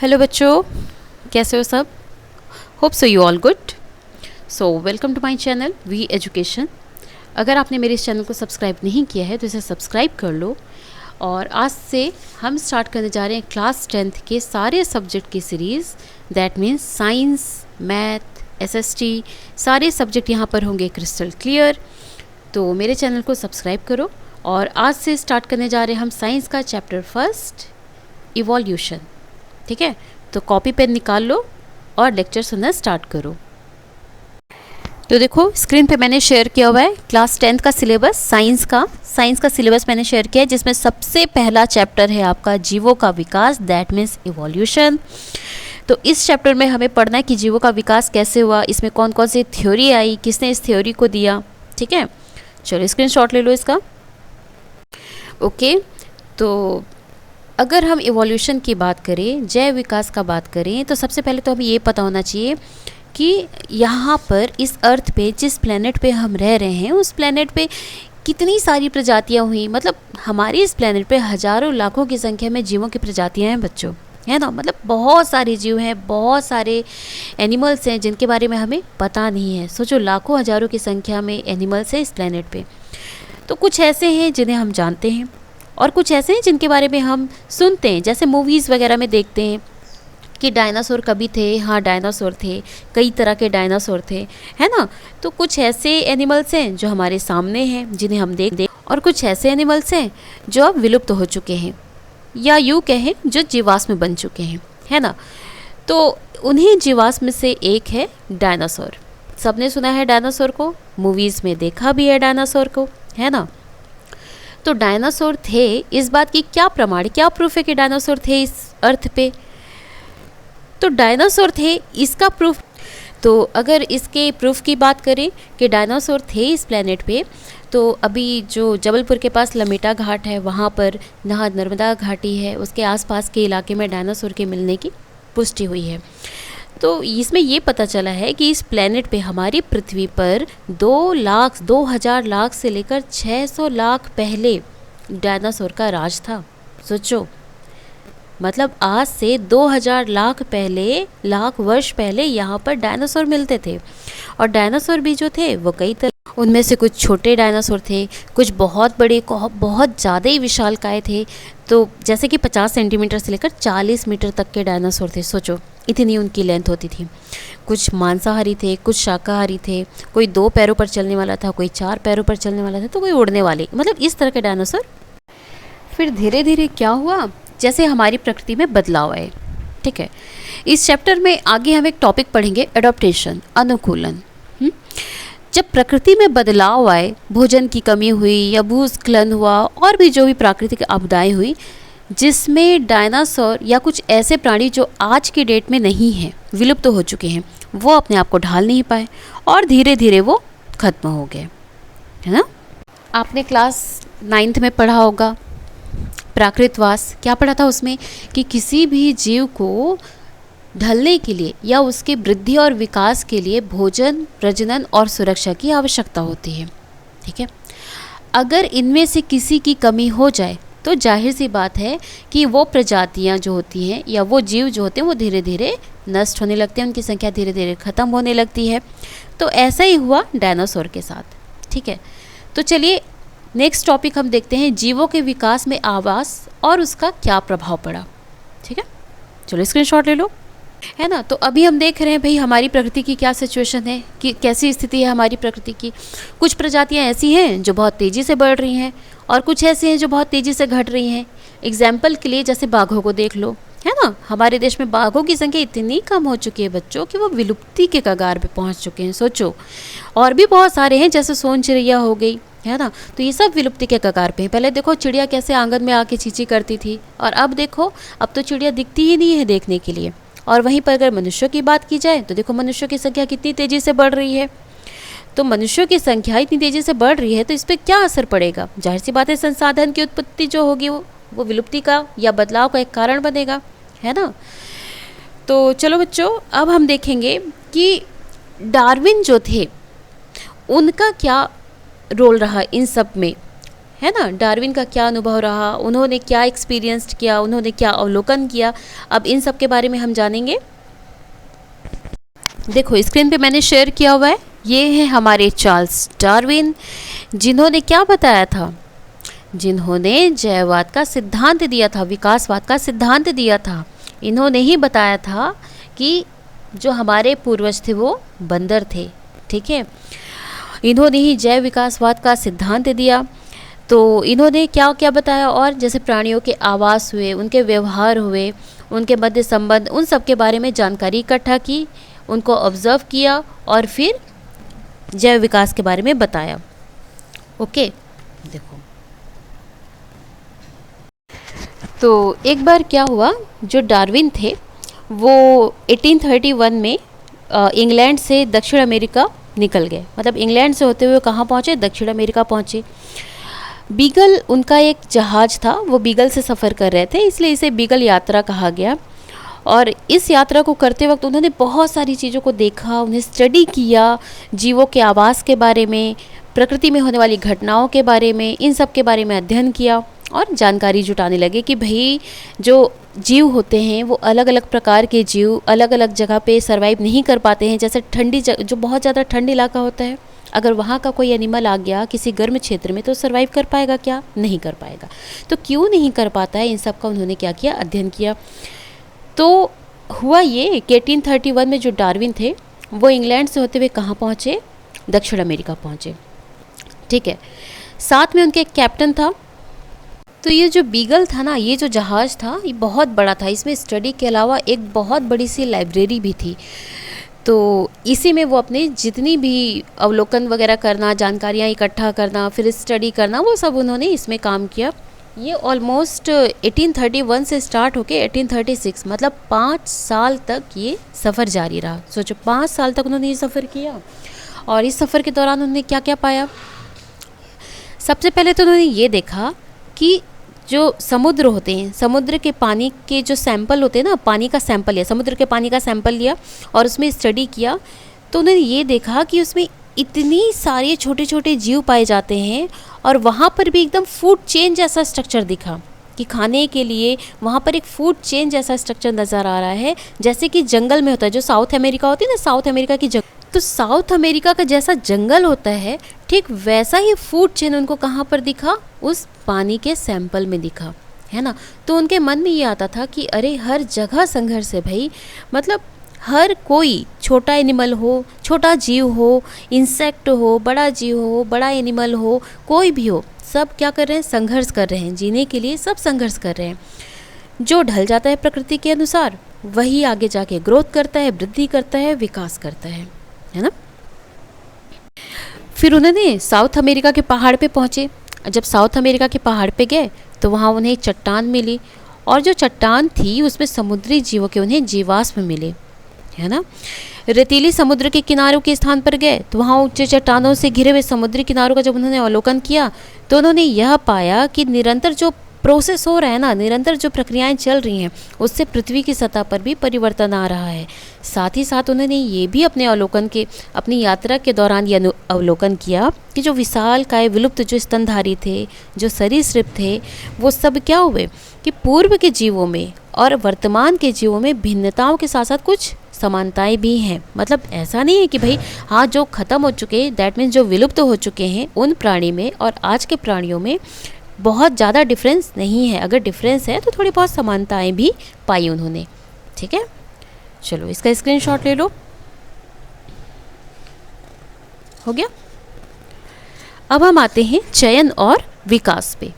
Hello बच्चों, कैसे हो सब? Hope so you all good. So welcome to my channel V education. अगर आपने मेरे इस चैनल को सब्सक्राइब नहीं किया है तो इसे सब्सक्राइब कर लो। और आज से हम स्टार्ट करने जा रहे हैं क्लास 10th के सारे सब्जेक्ट की series. That means science, math, SST, सारे सब्जेक्ट यहाँ पर होंगे क्रिस्टल क्लियर। तो मेरे चैनल को सब्सक्राइब करो। और आज से स्टार्ट करने जा रहे हैं हम साइंस का चैप्टर फर्स्ट, इवोल्यूशन। ठीक है, तो कॉपी पेन निकाल लो और लेक्चर सुनना स्टार्ट करो। तो देखो स्क्रीन पे मैंने शेयर किया हुआ है क्लास 10th का सिलेबस, साइंस का सिलेबस मैंने शेयर किया है, जिसमें सबसे पहला चैप्टर है आपका जीवों का विकास, दैट मीन्स इवोल्यूशन। तो इस चैप्टर में हमें पढ़ना है कि जीवों का विकास कैसे हुआ, इसमें कौन कौन सी थ्योरी आई, किसने इस थ्योरी को दिया। ठीक है, चलो स्क्रीनशॉट ले लो इसका। ओके, तो अगर हम इवोल्यूशन की बात करें, जैव विकास का बात करें, तो सबसे पहले तो हमें ये पता होना चाहिए कि यहाँ पर इस अर्थ पे, जिस प्लेनेट पे हम रह रहे हैं, उस प्लेनेट पे कितनी सारी प्रजातियाँ हुई। मतलब हमारे इस प्लेनेट पे हज़ारों लाखों की संख्या में जीवों की प्रजातियाँ हैं बच्चों, है ना। मतलब बहुत सारे जीव हैं, बहुत सारे एनिमल्स हैं जिनके बारे में हमें पता नहीं है। सोचो, लाखों हज़ारों की संख्या में एनिमल्स हैं इस प्लेनेट पे। तो कुछ ऐसे हैं जिन्हें हम जानते हैं और कुछ ऐसे हैं जिनके बारे में हम सुनते हैं, जैसे मूवीज़ वगैरह में देखते हैं कि डायनासोर कभी थे। हाँ, डायनासोर थे, कई तरह के डायनासोर थे, है ना। तो कुछ ऐसे एनिमल्स हैं जो हमारे सामने हैं, जिन्हें हम देख और कुछ ऐसे एनिमल्स हैं जो अब विलुप्त हो चुके हैं, या यूँ कहें जो जीवाश्म बन चुके हैं, है ना। तो उन्हीं जीवाश्म से एक है डायनासोर। सबने सुना है डायनासोर को, मूवीज़ में देखा भी है डायनासोर को, है ना। तो डायनासोर थे, इस बात की क्या प्रमाण, क्या प्रूफ है कि डायनासोर थे इस अर्थ पे? तो डायनासोर थे, इसका प्रूफ, तो अगर इसके प्रूफ की बात करें कि डायनासोर थे इस प्लेनेट पे, तो अभी जो जबलपुर के पास लमेटा घाट है, वहाँ पर नर्मदा घाटी है, उसके आसपास के इलाके में डायनासोर के मिलने की पुष्टि हुई है। तो इसमें ये पता चला है कि इस प्लेनेट पे, हमारी पृथ्वी पर 2,00,000 लाख से लेकर 600 लाख पहले डायनासोर का राज था। सोचो, मतलब आज से 2000 लाख वर्ष पहले यहाँ पर डायनासोर मिलते थे। और डायनासोर भी जो थे वो कई तरह, उनमें से कुछ छोटे डायनासोर थे, कुछ बहुत बड़े, बहुत ज़्यादा ही विशालकाय थे। तो जैसे कि 50 सेंटीमीटर से लेकर 40 मीटर तक के डायनासोर थे। सोचो, इतनी उनकी लेंथ होती थी। कुछ मांसाहारी थे, कुछ शाकाहारी थे, कोई 2 पैरों पर चलने वाला था, कोई 4 पैरों पर चलने वाला था, तो कोई उड़ने वाले, मतलब इस तरह के डायनासोर। फिर धीरे धीरे क्या हुआ, जैसे हमारी प्रकृति में बदलाव आए। ठीक है, इस चैप्टर में आगे हम एक टॉपिक पढ़ेंगे, एडॉप्टेशन, अनुकूलन। जब प्रकृति में बदलाव आए, भोजन की कमी हुई या भूस्खलन हुआ, और भी जो भी प्राकृतिक आपदाएं हुई, जिसमें डायनासोर या कुछ ऐसे प्राणी जो आज की डेट में नहीं हैं, विलुप्त हो चुके हैं, वो अपने आप को ढाल नहीं पाए और धीरे धीरे वो खत्म हो गए, है ना। आपने क्लास 9th में पढ़ा होगा प्राकृतवास। क्या पढ़ा था उसमें कि किसी भी जीव को ढलने के लिए या उसके वृद्धि और विकास के लिए भोजन, प्रजनन और सुरक्षा की आवश्यकता होती है। ठीक है, अगर इनमें से किसी की कमी हो जाए तो जाहिर सी बात है कि वो प्रजातियां जो होती हैं या वो जीव जो होते हैं वो धीरे धीरे नष्ट होने लगते हैं, उनकी संख्या धीरे धीरे ख़त्म होने लगती है। तो ऐसा ही हुआ डायनासोर के साथ। ठीक है, तो चलिए नेक्स्ट टॉपिक हम देखते हैं, जीवों के विकास में आवास और उसका क्या प्रभाव पड़ा। ठीक है, चलो स्क्रीनशॉट ले लो, है ना। तो अभी हम देख रहे हैं भाई हमारी प्रकृति की क्या सिचुएशन है, कि कैसी स्थिति है हमारी प्रकृति की। कुछ प्रजातियां ऐसी हैं जो बहुत तेज़ी से बढ़ रही हैं और कुछ ऐसी हैं जो बहुत तेज़ी से घट रही हैं। एग्जाम्पल के लिए जैसे बाघों को देख लो, है ना। हमारे देश में बाघों की संख्या इतनी कम हो चुकी है बच्चों कि वो विलुप्ति के कगार पे पहुंच चुके हैं। सोचो, और भी बहुत सारे हैं, जैसे सोन चिड़िया हो गई, है ना। तो ये सब विलुप्ति के कगार पे हैं। पहले देखो चिड़िया कैसे आंगन में आके चींची करती थी, और अब देखो, अब तो चिड़िया दिखती ही नहीं है देखने के लिए। और वहीं पर अगर मनुष्यों की बात की जाए तो देखो मनुष्यों की संख्या कितनी तेज़ी से बढ़ रही है। तो मनुष्यों की संख्या इतनी तेज़ी से बढ़ रही है तो इस पर क्या असर पड़ेगा? जाहिर सी बात है, संसाधन की उत्पत्ति जो होगी वो विलुप्ति का या बदलाव का एक कारण बनेगा, है ना। तो चलो बच्चों, अब हम देखेंगे कि डार्विन जो थे उनका क्या रोल रहा इन सब में, है ना। डार्विन का क्या अनुभव रहा, उन्होंने क्या एक्सपीरियंस किया, उन्होंने क्या अवलोकन किया, अब इन सब के बारे में हम जानेंगे। देखो स्क्रीन पे मैंने शेयर किया हुआ है, ये है हमारे चार्ल्स डार्विन, जिन्होंने क्या बताया था, जिन्होंने जैववाद का सिद्धांत दिया था, विकासवाद का सिद्धांत दिया था। इन्होंने ही बताया था कि जो हमारे पूर्वज थे वो बंदर थे, ठीक है। इन्होंने ही जैव विकासवाद का सिद्धांत दिया। तो इन्होंने क्या क्या बताया, और जैसे प्राणियों के आवास हुए, उनके व्यवहार हुए, उनके मध्य संबंध, उन सब के बारे में जानकारी इकट्ठा की, उनको ऑब्जर्व किया और फिर जैव विकास के बारे में बताया। ओके, देखो तो एक बार क्या हुआ, जो डार्विन थे वो 1831 में इंग्लैंड से दक्षिण अमेरिका निकल गए। मतलब इंग्लैंड से होते हुए कहाँ पहुँचे, दक्षिण अमेरिका पहुँचे। बीगल उनका एक जहाज़ था, वो बीगल से सफ़र कर रहे थे, इसलिए इसे बीगल यात्रा कहा गया। और इस यात्रा को करते वक्त उन्होंने बहुत सारी चीज़ों को देखा, उन्हें स्टडी किया, जीवों के आवास के बारे में, प्रकृति में होने वाली घटनाओं के बारे में, इन सब के बारे में अध्ययन किया और जानकारी जुटाने लगे कि भाई जो जीव होते हैं वो अलग अलग प्रकार के जीव अलग अलग जगह पे सरवाइव नहीं कर पाते हैं। जैसे ठंडी जो बहुत ज़्यादा ठंड इलाका होता है, अगर वहाँ का कोई एनिमल आ गया किसी गर्म क्षेत्र में तो सरवाइव कर पाएगा क्या, नहीं कर पाएगा। तो क्यों नहीं कर पाता है, इन सब का उन्होंने क्या किया, अध्ययन किया। तो हुआ ये कि 1831 में जो डार्विन थे वो इंग्लैंड से होते हुए कहाँ पहुँचे, दक्षिण अमेरिका पहुँचे, ठीक है। साथ में उनके एक कैप्टन था। तो ये जो बीगल था ना, ये जो जहाज़ था ये बहुत बड़ा था, इसमें स्टडी के अलावा एक बहुत बड़ी सी लाइब्रेरी भी थी। तो इसी में वो अपने जितनी भी अवलोकन वगैरह करना, जानकारियाँ इकट्ठा करना, फिर स्टडी करना, वो सब उन्होंने इसमें काम किया। ये ऑलमोस्ट 1831 से स्टार्ट होके 1836, मतलब 5 साल तक ये सफ़र जारी रहा। सोचो 5 साल तक उन्होंने ये सफ़र किया। और इस सफ़र के दौरान उन्होंने क्या क्या पाया। सबसे पहले तो उन्होंने ये देखा कि जो समुद्र होते हैं, समुद्र के पानी के जो सैंपल होते हैं ना, पानी का सैंपल लिया, समुद्र के पानी का सैंपल लिया और उसमें स्टडी किया। तो उन्होंने ये देखा कि उसमें इतनी सारे छोटे छोटे जीव पाए जाते हैं और वहाँ पर भी एकदम फूड चेन जैसा स्ट्रक्चर दिखा कि खाने के लिए वहाँ पर एक फूड चेन जैसा स्ट्रक्चर नज़र आ रहा है, जैसे कि जंगल में होता है। जो साउथ अमेरिका होती है ना, साउथ अमेरिका की जंगल, तो साउथ अमेरिका का जैसा जंगल होता है, ठीक वैसा ही फूड चेन उनको कहाँ पर दिखा, उस पानी के सैंपल में दिखा, है ना। तो उनके मन में ये आता था कि अरे हर जगह संघर्ष है भाई, मतलब हर कोई, छोटा एनिमल हो, छोटा जीव हो, इंसेक्ट हो, बड़ा जीव हो, बड़ा एनिमल हो, कोई भी हो, सब क्या कर रहे हैं, संघर्ष कर रहे हैं, जीने के लिए सब संघर्ष कर रहे हैं। जो ढल जाता है प्रकृति के अनुसार वही आगे जाके ग्रोथ करता है, वृद्धि करता है, विकास करता है ना। फिर उन्होंने साउथ अमेरिका के पहाड़ पे पहुँचे। जब साउथ अमेरिका के पहाड़ पे गए तो वहाँ उन्हें एक चट्टान मिली, और जो चट्टान थी उसमें समुद्री जीवों के उन्हें जीवाश्म मिले, है ना। रेतीली समुद्र के किनारों के स्थान पर गए तो वहाँ ऊंचे चट्टानों से घिरे हुए समुद्री किनारों का जब उन्होंने अवलोकन किया तो उन्होंने यह पाया कि निरंतर जो प्रोसेस हो रहा है ना, निरंतर जो प्रक्रियाएं चल रही हैं, उससे पृथ्वी की सतह पर भी परिवर्तन आ रहा है। साथ ही साथ उन्होंने ये भी अपने अवलोकन के, अपनी यात्रा के दौरान ये अवलोकन किया कि जो विशाल काय विलुप्त जो स्तनधारी थे, जो सरीसृप थे, वो सब क्या हुए कि पूर्व के जीवों में और वर्तमान के जीवों में भिन्नताओं के साथ साथ कुछ समानताएं भी हैं। मतलब ऐसा नहीं है कि भाई हाँ जो ख़त्म हो चुके, दैट मीन्स जो विलुप्त हो चुके हैं उन प्राणी में और आज के प्राणियों में बहुत ज़्यादा डिफरेंस नहीं है। अगर डिफरेंस है तो थोड़ी बहुत समानताएं भी पाई उन्होंने, ठीक है। चलो इसका स्क्रीनशॉट ले लो, हो गया। अब हम आते हैं चयन और विकास पे।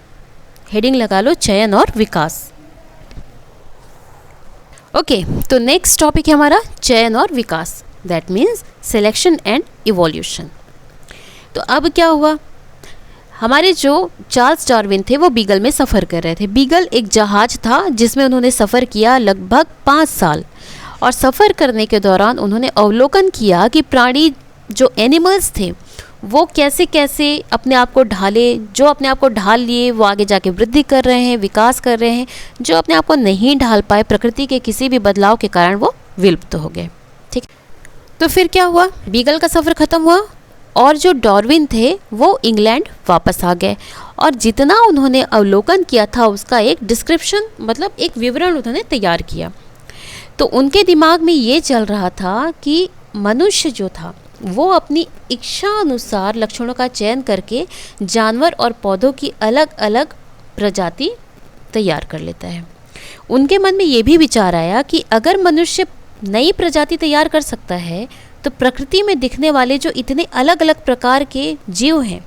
हेडिंग लगा लो, चयन और विकास। ओके, तो नेक्स्ट टॉपिक है हमारा चयन और विकास, that means selection and evolution. तो अब क्या हुआ, हमारे जो चार्ल्स डार्विन थे वो बीगल में सफ़र कर रहे थे। बीगल एक जहाज़ था जिसमें उन्होंने सफ़र किया लगभग 5 साल, और सफ़र करने के दौरान उन्होंने अवलोकन किया कि प्राणी जो एनिमल्स थे वो कैसे कैसे अपने आप को ढाले, जो अपने आप को ढाल लिए वो आगे जाके वृद्धि कर रहे हैं, विकास कर रहे हैं। जो अपने आप को नहीं ढाल पाए, प्रकृति के किसी भी बदलाव के कारण वो विलुप्त हो गए, ठीक। तो फिर क्या हुआ, बीगल का सफ़र ख़त्म हुआ और जो डार्विन थे वो इंग्लैंड वापस आ गए और जितना उन्होंने अवलोकन किया था उसका एक डिस्क्रिप्शन मतलब एक विवरण उन्होंने तैयार किया। तो उनके दिमाग में ये चल रहा था कि मनुष्य जो था वो अपनी इच्छा अनुसार लक्षणों का चयन करके जानवर और पौधों की अलग अलग प्रजाति तैयार कर लेता है। उनके मन में ये भी विचार आया कि अगर मनुष्य नई प्रजाति तैयार कर सकता है तो प्रकृति में दिखने वाले जो इतने अलग अलग प्रकार के जीव हैं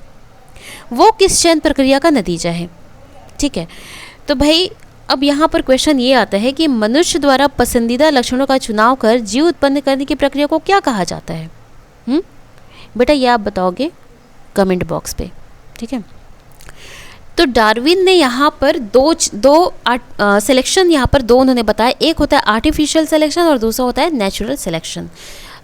वो किस चयन प्रक्रिया का नतीजा है। ठीक है, तो भाई अब यहाँ पर क्वेश्चन ये आता है कि मनुष्य द्वारा पसंदीदा लक्षणों का चुनाव कर जीव उत्पन्न करने की प्रक्रिया को क्या कहा जाता है? बेटा ये आप बताओगे कमेंट बॉक्स पे। ठीक है, तो डार्विन ने यहाँ पर दो सिलेक्शन यहाँ पर दो उन्होंने बताया। एक होता है आर्टिफिशियल सिलेक्शन और दूसरा होता है नेचुरल सिलेक्शन।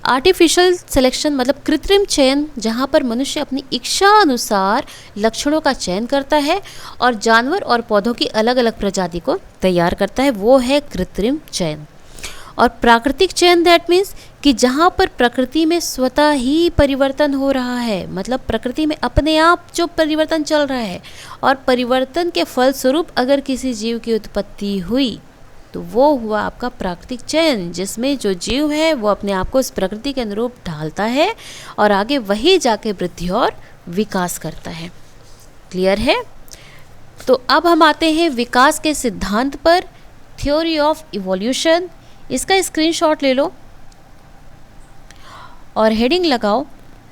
आर्टिफिशियल सिलेक्शन मतलब कृत्रिम चयन, जहाँ पर मनुष्य अपनी इच्छा अनुसार लक्षणों का चयन करता है और जानवर और पौधों की अलग अलग प्रजाति को तैयार करता है, वो है कृत्रिम चयन। और प्राकृतिक चयन दैट मीन्स कि जहाँ पर प्रकृति में स्वतः ही परिवर्तन हो रहा है, मतलब प्रकृति में अपने आप जो परिवर्तन चल रहा है और परिवर्तन के फलस्वरूप अगर किसी जीव की उत्पत्ति हुई तो वो हुआ आपका प्राकृतिक चयन, जिसमें जो जीव है वो अपने आप को इस प्रकृति के अनुरूप ढालता है और आगे वही जाके वृद्धि और विकास करता है। क्लियर है? तो अब हम आते हैं विकास के सिद्धांत पर, थ्योरी ऑफ इवोल्यूशन। इसका स्क्रीनशॉट ले लो और हेडिंग लगाओ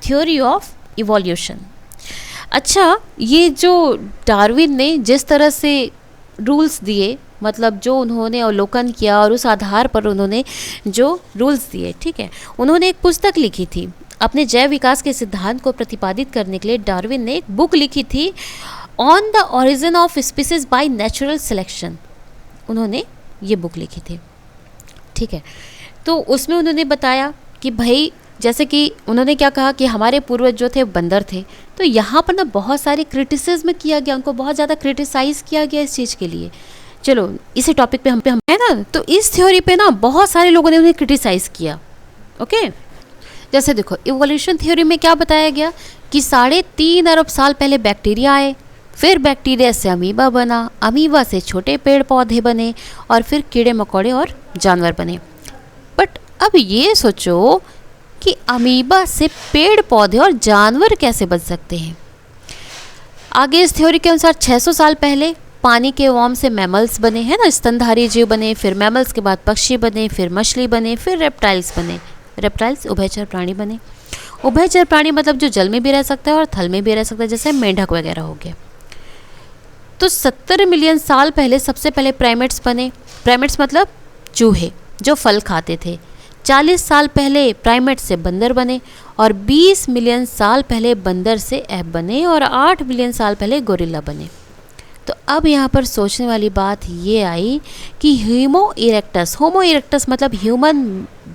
थ्योरी ऑफ इवोल्यूशन। अच्छा, ये जो डार्विन ने जिस तरह से रूल्स दिए, मतलब जो उन्होंने अवलोकन किया और उस आधार पर उन्होंने जो रूल्स दिए, ठीक है, उन्होंने एक पुस्तक लिखी थी अपने जैव विकास के सिद्धांत को प्रतिपादित करने के लिए। डार्विन ने एक बुक लिखी थी on the origin of species by natural selection, उन्होंने ये बुक लिखी थी। ठीक है, तो उसमें उन्होंने बताया कि भाई जैसे कि उन्होंने क्या कहा कि हमारे पूर्वज जो थे बंदर थे, तो यहाँ पर ना बहुत सारे क्रिटिसिज्म किया गया, उनको बहुत ज़्यादा क्रिटिसाइज़ किया गया इस चीज़ के लिए। चलो इसी टॉपिक पे हम है ना, तो इस थ्योरी पे ना बहुत सारे लोगों ने उन्हें क्रिटिसाइज़ किया। ओके, जैसे देखो इवोल्यूशन थ्योरी में क्या बताया गया कि 3.5 अरब साल पहले बैक्टीरिया आए, फिर बैक्टीरिया से अमीबा बना, अमीबा से छोटे पेड़ पौधे बने और फिर कीड़े मकोड़े और जानवर बने। बट अब ये सोचो कि अमीबा से पेड़ पौधे और जानवर कैसे बन सकते हैं? आगे इस थ्योरी के अनुसार 600 साल पहले पानी के वॉर्म से मैमल्स बने, हैं ना, स्तनधारी जीव बने, फिर मैमल्स के बाद पक्षी बने, फिर मछली बने, फिर रेप्टाइल्स बने। रेप्टाइल्स उभयचर प्राणी बने। उभयचर प्राणी मतलब जो जल में भी रह सकता है और थल में भी रह सकता है, जैसे मेंढक वगैरह हो गया। तो 70 मिलियन साल पहले सबसे पहले प्राइमेट्स बने। प्राइमेट्स मतलब चूहे जो फल खाते थे। 40 साल पहले प्राइमेट से बंदर बने और 20 मिलियन साल पहले बंदर से एप बने और 8 मिलियन साल पहले गोरिल्ला बने। तो अब यहाँ पर सोचने वाली बात ये आई कि होमो इरेक्टस मतलब human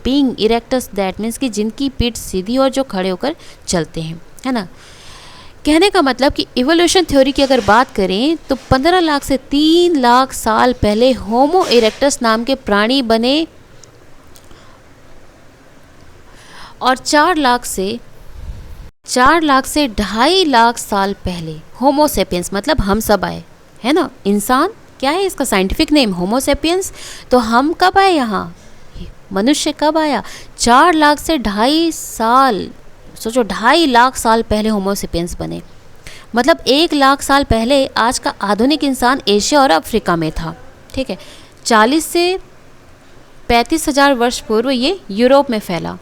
being, erectus that means कि जिनकी पीठ सीधी और जो खड़े होकर चलते हैं, है ना। कहने का मतलब कि इवोल्यूशन थ्योरी की अगर बात करें तो 15 लाख से 3 लाख साल पहले होमो इरेक्टस नाम के प्राणी बने और 4 लाख से 2.5 लाख साल पहले होमो सेपियंस मतलब हम सब आए, है ना। इंसान क्या है इसका साइंटिफिक नेम? होमो सेपियंस। तो हम कब आए यहाँ? मनुष्य कब आया? 4 लाख से 2.5 साल, सोचो 2.5 लाख साल पहले होमो सेपियंस बने, मतलब 1 लाख साल पहले आज का आधुनिक इंसान एशिया और अफ्रीका में था। ठीक है, 40 से 35 हज़ार वर्ष पूर्व ये यूरोप में फैला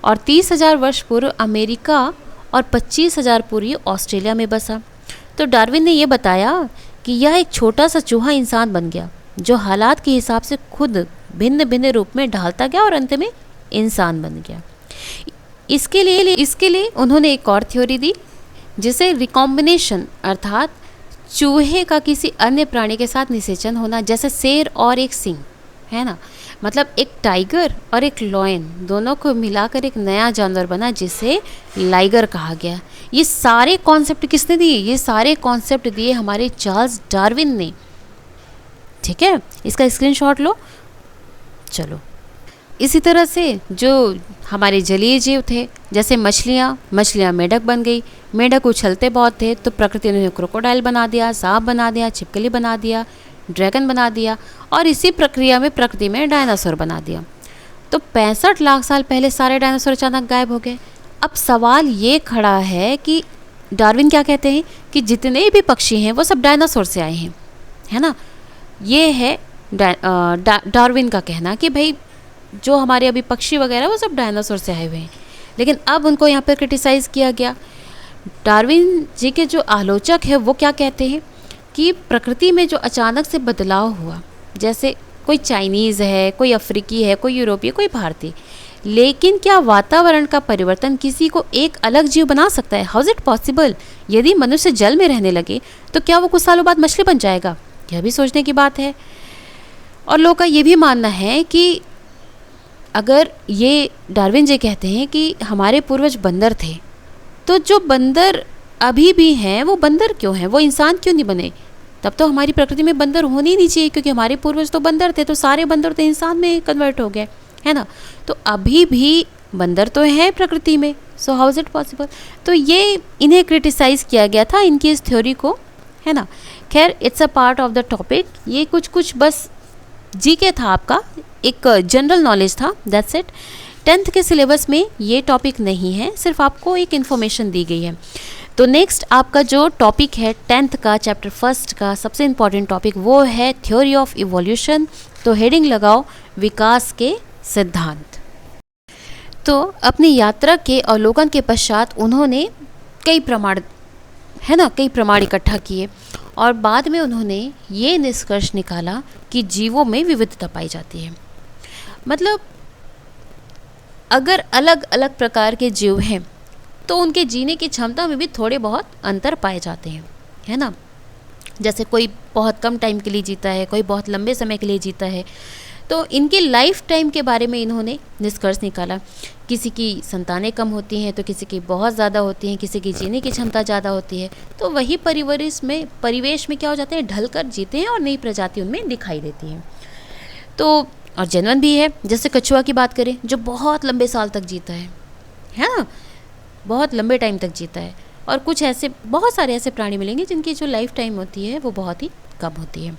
और 30 हज़ार वर्ष पूर्व अमेरिका और 25 हज़ार पूर्व ये ऑस्ट्रेलिया में बसा। तो डार्विन ने ये बताया कि यह एक छोटा सा चूहा इंसान बन गया जो हालात के हिसाब से खुद भिन्न भिन्न रूप में ढालता गया और अंत में इंसान बन गया। इसके लिए उन्होंने एक और थ्योरी दी जिसे रिकॉम्बिनेशन अर्थात चूहे का किसी अन्य प्राणी के साथ निषेचन होना, जैसे शेर और एक सिंह, है ना, मतलब एक टाइगर और एक लॉयन दोनों को मिलाकर एक नया जानवर बना जिसे लाइगर कहा गया। ये सारे कॉन्सेप्ट किसने दिए? ये सारे कॉन्सेप्ट दिए हमारे चार्ल्स डार्विन ने। ठीक है, इसका स्क्रीनशॉट लो। चलो इसी तरह से जो हमारे जलीय जीव थे, जैसे मछलियाँ मेंढक बन गई। मेंढक उछलते बहुत थे तो प्रकृति ने क्रोकोडाइल बना दिया, सांप बना दिया, छिपकली बना दिया, ड्रैगन बना दिया, और इसी प्रक्रिया में प्रकृति में डायनासोर बना दिया। तो 65 लाख साल पहले सारे डायनासोर अचानक गायब हो गए। अब सवाल ये खड़ा है कि डार्विन क्या कहते हैं कि जितने भी पक्षी हैं वो सब डायनासोर से आए हैं, है ना। ये है डार्विन का कहना कि भाई जो हमारे अभी पक्षी वगैरह वो सब डायनासोर से आए हुए हैं। लेकिन अब उनको यहाँ पर क्रिटिसाइज़ किया गया। डार्विन जी के जो आलोचक है वो क्या कहते हैं कि प्रकृति में जो अचानक से बदलाव हुआ, जैसे कोई चाइनीज़ है, कोई अफ्रीकी है, कोई यूरोपीय, कोई भारतीय, लेकिन क्या वातावरण का परिवर्तन किसी को एक अलग जीव बना सकता है? How is it possible? यदि मनुष्य जल में रहने लगे तो क्या वो कुछ सालों बाद मछली बन जाएगा? यह भी सोचने की बात है। और लोगों का ये भी मानना है कि अगर ये डार्विन जी कहते हैं कि हमारे पूर्वज बंदर थे, तो जो बंदर अभी भी हैं वो बंदर क्यों हैं? वो इंसान क्यों नहीं बने? तब तो हमारी प्रकृति में बंदर होने ही नहीं चाहिए, क्योंकि हमारे पूर्वज तो बंदर थे, तो सारे बंदर तो इंसान में कन्वर्ट हो गए, है ना। तो अभी भी बंदर तो हैं प्रकृति में, so how is it possible? तो ये इन्हें क्रिटिसाइज़ किया गया था, इनकी इस थ्योरी को, है ना। खैर, it's a part of the topic. ये कुछ बस जीके था, आपका एक जनरल नॉलेज था, दैट्स इट। 10th के सिलेबस में ये टॉपिक नहीं है, सिर्फ आपको एक इन्फॉर्मेशन दी गई है। तो नेक्स्ट आपका जो टॉपिक है 10th का, चैप्टर 1 का सबसे इम्पॉर्टेंट टॉपिक, वो है थ्योरी ऑफ इवोल्यूशन। तो हेडिंग लगाओ विकास के सिद्धांत। तो अपनी यात्रा के अवलोकन के पश्चात उन्होंने कई प्रमाण इकट्ठा किए, और बाद में उन्होंने ये निष्कर्ष निकाला कि जीवों में विविधता पाई जाती है। मतलब अगर अलग अलग प्रकार के जीव हैं तो उनके जीने की क्षमता में भी थोड़े बहुत अंतर पाए जाते हैं, है ना। जैसे कोई बहुत कम टाइम के लिए जीता है, कोई बहुत लंबे समय के लिए जीता है। तो इनके लाइफ टाइम के बारे में इन्होंने निष्कर्ष निकाला। किसी की संतानें कम होती हैं तो किसी की बहुत ज़्यादा होती हैं, किसी की जीने की क्षमता ज़्यादा होती है। तो वही परिवेश में क्या हो जाते हैं, ढल कर जीते हैं और नई प्रजाति उनमें दिखाई देती है। तो और जेन्युइन भी है, जैसे कछुआ की बात करें जो बहुत लंबे साल तक जीता है ना, बहुत लंबे टाइम तक जीता है। और कुछ ऐसे बहुत सारे ऐसे प्राणी मिलेंगे जिनकी जो लाइफ टाइम होती है वो बहुत ही कम होती है।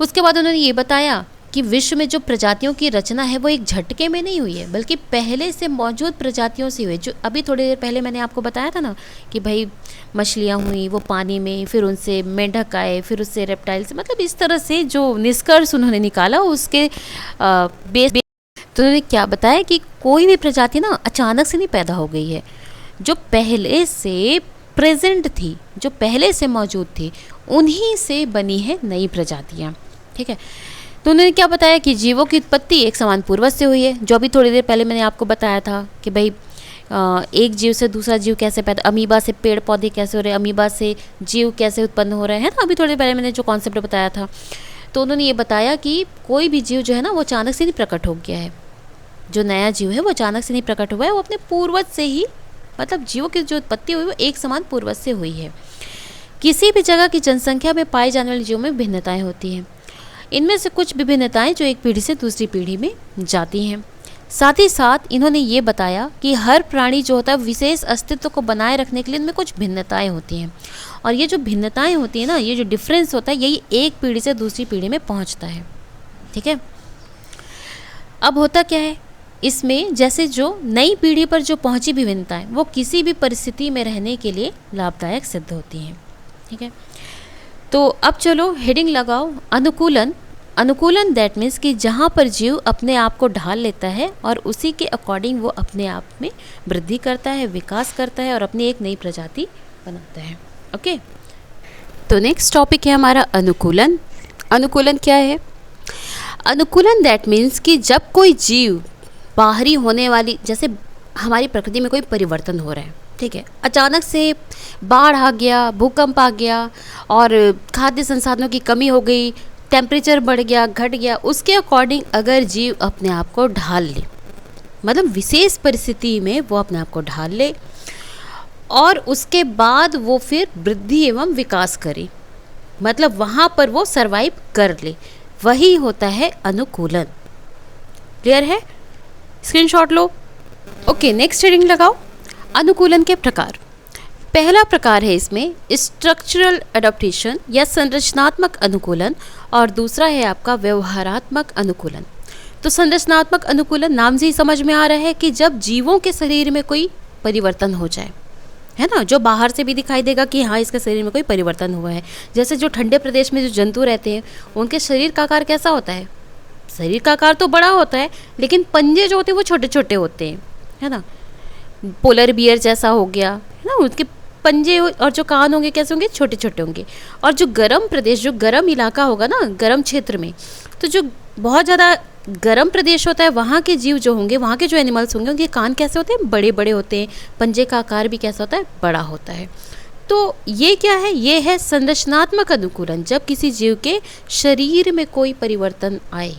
उसके बाद उन्होंने ये बताया कि विश्व में जो प्रजातियों की रचना है वो एक झटके में नहीं हुई है, बल्कि पहले से मौजूद प्रजातियों से हुई। जो अभी थोड़ी देर पहले मैंने आपको बताया था ना कि भाई मछलियाँ हुई वो पानी में, फिर उनसे मेंढक आए, फिर उससे रेप्टाइल्स, मतलब इस तरह से जो निष्कर्ष उन्होंने निकाला उसके बेस। तो उन्होंने क्या बताया कि कोई भी प्रजाति ना अचानक से नहीं पैदा हो गई है, जो पहले से प्रेजेंट थी, जो पहले से मौजूद थी, उन्हीं से बनी है नई प्रजातियाँ, ठीक है। तो उन्होंने क्या बताया कि जीवों की उत्पत्ति एक समान पूर्वज से हुई है, जो अभी थोड़ी देर पहले मैंने आपको बताया था कि भाई एक जीव से दूसरा जीव कैसे पैदा, अमीबा से पेड़ पौधे कैसे हो रहे हैं, अमीबा से जीव कैसे उत्पन्न हो रहे हैं ना, अभी थोड़ी देर पहले मैंने जो कॉन्सेप्ट बताया था। तो उन्होंने ये बताया कि कोई भी जीव जो है ना वो अचानक से नहीं प्रकट हो गया है, जो नया जीव है वो अचानक से नहीं प्रकट हुआ है, वो अपने पूर्वज से ही, मतलब जीवों की जो उत्पत्ति हुई वो एक समान पूर्वज से हुई है। किसी भी जगह की जनसंख्या में पाए जाने वाले जीवों में भिन्नताएं होती हैं। इनमें से कुछ विभिन्नताएं जो एक पीढ़ी से दूसरी पीढ़ी में जाती हैं। साथ ही साथ इन्होंने ये बताया कि हर प्राणी जो होता है विशेष अस्तित्व को बनाए रखने के लिए इनमें कुछ भिन्नताएं होती हैं, और ये जो भिन्नताएं होती हैं ना, ये जो डिफरेंस होता है, यही एक पीढ़ी से दूसरी पीढ़ी में पहुंचता है, ठीक है। अब होता क्या है इसमें, जैसे जो नई पीढ़ी पर जो पहुंची विभिन्नताएं वो किसी भी परिस्थिति में रहने के लिए लाभदायक सिद्ध होती हैं, ठीक है। तो अब चलो हेडिंग लगाओ अनुकूलन। अनुकूलन दैट मीन्स कि जहाँ पर जीव अपने आप को ढाल लेता है और उसी के अकॉर्डिंग वो अपने आप में वृद्धि करता है, विकास करता है और अपनी एक नई प्रजाति बनाता है, ओके। तो नेक्स्ट टॉपिक है हमारा अनुकूलन। अनुकूलन क्या है? अनुकूलन दैट मीन्स कि जब कोई जीव बाहरी होने वाली, जैसे हमारी प्रकृति में कोई परिवर्तन हो रहा है, ठीक है, अचानक से बाढ़ आ गया, भूकंप आ गया और खाद्य संसाधनों की कमी हो गई, टेम्परेचर बढ़ गया, घट गया, उसके अकॉर्डिंग अगर जीव अपने आप को ढाल ले, मतलब विशेष परिस्थिति में वो अपने आप को ढाल ले और उसके बाद वो फिर वृद्धि एवं विकास करे, मतलब वहाँ पर वो सरवाइव कर ले, वही होता है अनुकूलन। क्लियर है? स्क्रीनशॉट लो। ओके, नेक्स्ट हेडिंग लगाओ, अनुकूलन के प्रकार। पहला प्रकार है इसमें स्ट्रक्चरल एडाप्टेशन या संरचनात्मक अनुकूलन, और दूसरा है आपका व्यवहारात्मक अनुकूलन। तो संरचनात्मक अनुकूलन नाम से ही समझ में आ रहा है कि जब जीवों के शरीर में कोई परिवर्तन हो जाए, है ना, जो बाहर से भी दिखाई देगा कि हाँ इसके शरीर में कोई परिवर्तन हुआ है। जैसे जो ठंडे प्रदेश में जो जंतु रहते हैं उनके शरीर का आकार कैसा होता है? शरीर का आकार तो बड़ा होता है, लेकिन पंजे जो होते हैं वो छोटे छोटे होते हैं, है ना। पोलर बियर जैसा हो गया, है ना, उसके पंजे और जो कान होंगे कैसे होंगे? छोटे छोटे होंगे। और जो गर्म प्रदेश, जो गर्म इलाका होगा ना, गर्म क्षेत्र में, तो जो बहुत ज़्यादा गर्म प्रदेश होता है वहाँ के जीव जो होंगे, वहाँ के जो एनिमल्स होंगे, उनके कान कैसे होते हैं? बड़े बड़े होते हैं। पंजे का आकार भी कैसा होता है? बड़ा होता है। तो ये क्या है? ये है संरचनात्मक अनुकूलन, जब किसी जीव के शरीर में कोई परिवर्तन आए।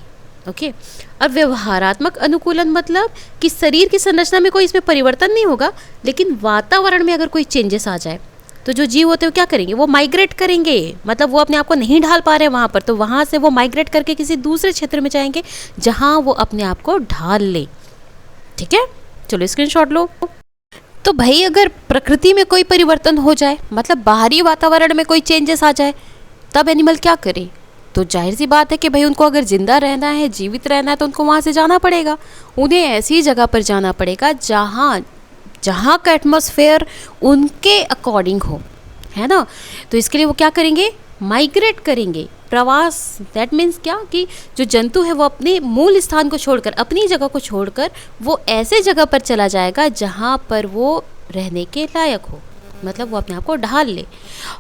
ओके। और व्यवहारात्मक अनुकूलन मतलब कि शरीर की संरचना में कोई इसमें परिवर्तन नहीं होगा, लेकिन वातावरण में अगर कोई चेंजेस आ जाए तो जो जीव होते हैं वो क्या करेंगे? वो माइग्रेट करेंगे। मतलब वो अपने आप को नहीं ढाल पा रहे हैं वहाँ पर, तो वहाँ से वो माइग्रेट करके किसी दूसरे क्षेत्र में जाएंगे जहाँ वो अपने आप को ढाल ले। ठीक है, चलो स्क्रीनशॉट लो। तो भाई अगर प्रकृति में कोई परिवर्तन हो जाए, मतलब बाहरी वातावरण में कोई चेंजेस आ जाए, तब एनिमल क्या करे? तो जाहिर सी बात है कि भाई उनको अगर जिंदा रहना है, जीवित रहना है, तो उनको वहाँ से जाना पड़ेगा। उन्हें ऐसी जगह पर जाना पड़ेगा जहाँ का एटमॉस्फेयर उनके अकॉर्डिंग हो, है ना। तो इसके लिए वो क्या करेंगे? माइग्रेट करेंगे, प्रवास। दैट मीन्स क्या कि जो जंतु है वो अपने मूल स्थान को छोड़कर, अपनी जगह को छोड़कर वो ऐसे जगह पर चला जाएगा जहाँ पर वो रहने के लायक हो, मतलब वो अपने आप को ढाल ले।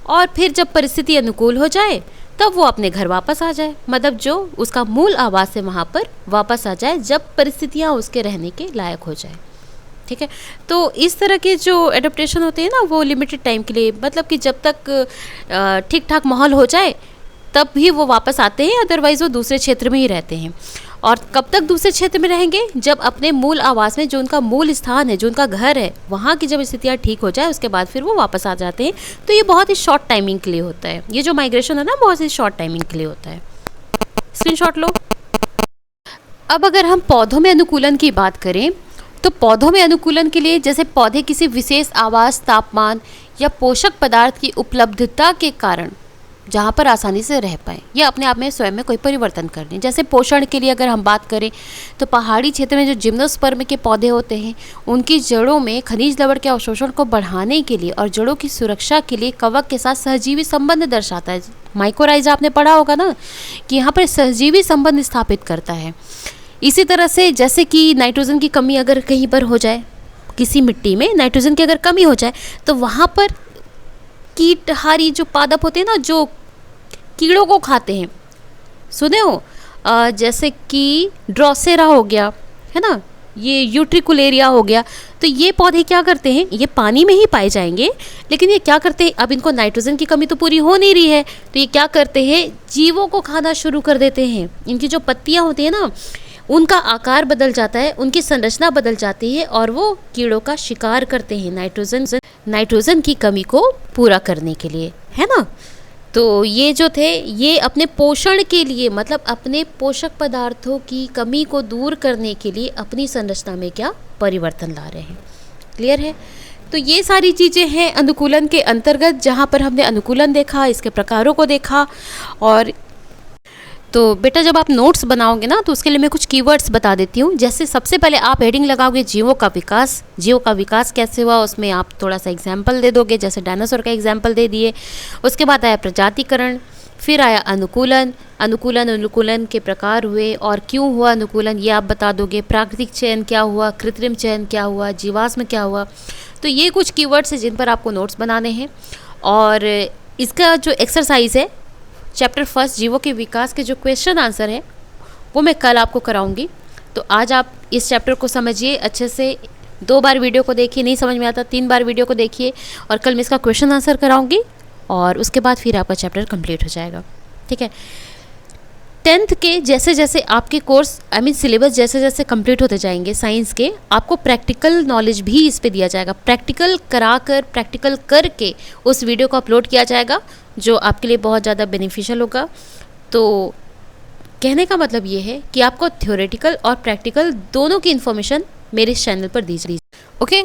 और फिर जब परिस्थिति अनुकूल हो जाए तब वो अपने घर वापस आ जाए, मतलब जो उसका मूल आवास है वहाँ पर वापस आ जाए, जब परिस्थितियाँ उसके रहने के लायक हो जाए। ठीक है, तो इस तरह के जो एडेप्टेशन होते हैं ना, वो लिमिटेड टाइम के लिए, मतलब कि जब तक ठीक ठाक माहौल हो जाए तब भी वो वापस आते हैं, अदरवाइज़ वो दूसरे क्षेत्र में ही रहते हैं। और कब तक दूसरे क्षेत्र में रहेंगे? जब अपने मूल आवास में, जो उनका मूल स्थान है, जो उनका घर है, वहाँ की जब स्थितियाँ ठीक हो जाए उसके बाद फिर वो वापस आ जाते हैं। तो ये बहुत ही शॉर्ट टाइमिंग के लिए होता है, ये जो माइग्रेशन है ना, बहुत ही शॉर्ट टाइमिंग के लिए होता है। स्क्रीनशॉट लो। अब अगर हम पौधों में अनुकूलन की बात करें, तो पौधों में अनुकूलन के लिए जैसे पौधे किसी विशेष आवास, तापमान या पोषक पदार्थ की उपलब्धता के कारण जहाँ पर आसानी से रह पाएँ या अपने आप में स्वयं में कोई परिवर्तन कर लें। जैसे पोषण के लिए अगर हम बात करें तो पहाड़ी क्षेत्र में जो जिम्नोस्पर्म के पौधे होते हैं, उनकी जड़ों में खनिज लवण के अवशोषण को बढ़ाने के लिए और जड़ों की सुरक्षा के लिए कवक के साथ सहजीवी संबंध दर्शाता है। माइकोराइजा आपने पढ़ा होगा ना कि यहाँ पर सहजीवी संबंध स्थापित करता है। इसी तरह से जैसे कि नाइट्रोजन की कमी अगर कहीं पर हो जाए, किसी मिट्टी में नाइट्रोजन की अगर कमी हो जाए, तो वहाँ पर कीटहारी जो पादप होते हैं ना, जो कीड़ों को खाते हैं, सुने हो, जैसे कि ड्रोसेरा हो गया, है ना, ये यूट्रिकुलेरिया हो गया। तो ये पौधे क्या करते हैं? ये पानी में ही पाए जाएंगे, लेकिन ये क्या करते हैं? अब इनको नाइट्रोजन की कमी तो पूरी हो नहीं रही है, तो ये क्या करते हैं? जीवों को खाना शुरू कर देते हैं। इनकी जो पत्तियाँ होती हैं ना, उनका आकार बदल जाता है, उनकी संरचना बदल जाती है और वो कीड़ों का शिकार करते हैं नाइट्रोजन की कमी को पूरा करने के लिए, है ना। तो ये जो थे, ये अपने पोषण के लिए, मतलब अपने पोषक पदार्थों की कमी को दूर करने के लिए अपनी संरचना में क्या परिवर्तन ला रहे हैं। क्लियर है? तो ये सारी चीज़ें हैं अनुकूलन के अंतर्गत, जहाँ पर हमने अनुकूलन देखा, इसके प्रकारों को देखा। और तो बेटा जब आप नोट्स बनाओगे ना, तो उसके लिए मैं कुछ कीवर्ड्स बता देती हूँ। जैसे सबसे पहले आप हेडिंग लगाओगे जीवों का विकास। जीवों का विकास कैसे हुआ, उसमें आप थोड़ा सा एग्जाम्पल दे दोगे, जैसे डायनासोर का एग्जाम्पल दे दिए। उसके बाद आया प्रजातिकरण, फिर आया अनुकूलन के प्रकार हुए और क्यों हुआ अनुकूलन, ये आप बता दोगे। प्राकृतिक चयन क्या हुआ, कृत्रिम चयन क्या हुआ, जीवाश्म क्या हुआ। तो ये कुछ कीवर्ड्स हैं जिन पर आपको नोट्स बनाने हैं। और इसका जो एक्सरसाइज है, चैप्टर फर्स्ट जीवों के विकास के जो क्वेश्चन आंसर है वो मैं कल आपको कराऊंगी। तो आज आप इस चैप्टर को समझिए अच्छे से, 2 बार वीडियो को देखिए, नहीं समझ में आता 3 बार वीडियो को देखिए, और कल मैं इसका क्वेश्चन आंसर कराऊंगी और उसके बाद फिर आपका चैप्टर कंप्लीट हो जाएगा। ठीक है। 10th के जैसे जैसे आपके कोर्स सिलेबस जैसे जैसे कंप्लीट होते जाएंगे साइंस के, आपको प्रैक्टिकल नॉलेज भी इस पे दिया जाएगा। प्रैक्टिकल करके उस वीडियो को अपलोड किया जाएगा, जो आपके लिए बहुत ज़्यादा बेनिफिशियल होगा। तो कहने का मतलब ये है कि आपको थ्योरेटिकल और प्रैक्टिकल दोनों की इन्फॉर्मेशन मेरे इस चैनल पर दी जाएगी। ओके,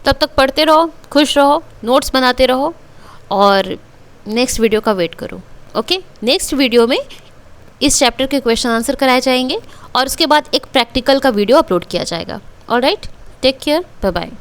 तब तक पढ़ते रहो, खुश रहो, नोट्स बनाते रहो और नेक्स्ट वीडियो का वेट करो। ओके, नेक्स्ट वीडियो में इस चैप्टर के क्वेश्चन आंसर कराए जाएंगे और उसके बाद एक प्रैक्टिकल का वीडियो अपलोड किया जाएगा। Alright, take care, bye bye.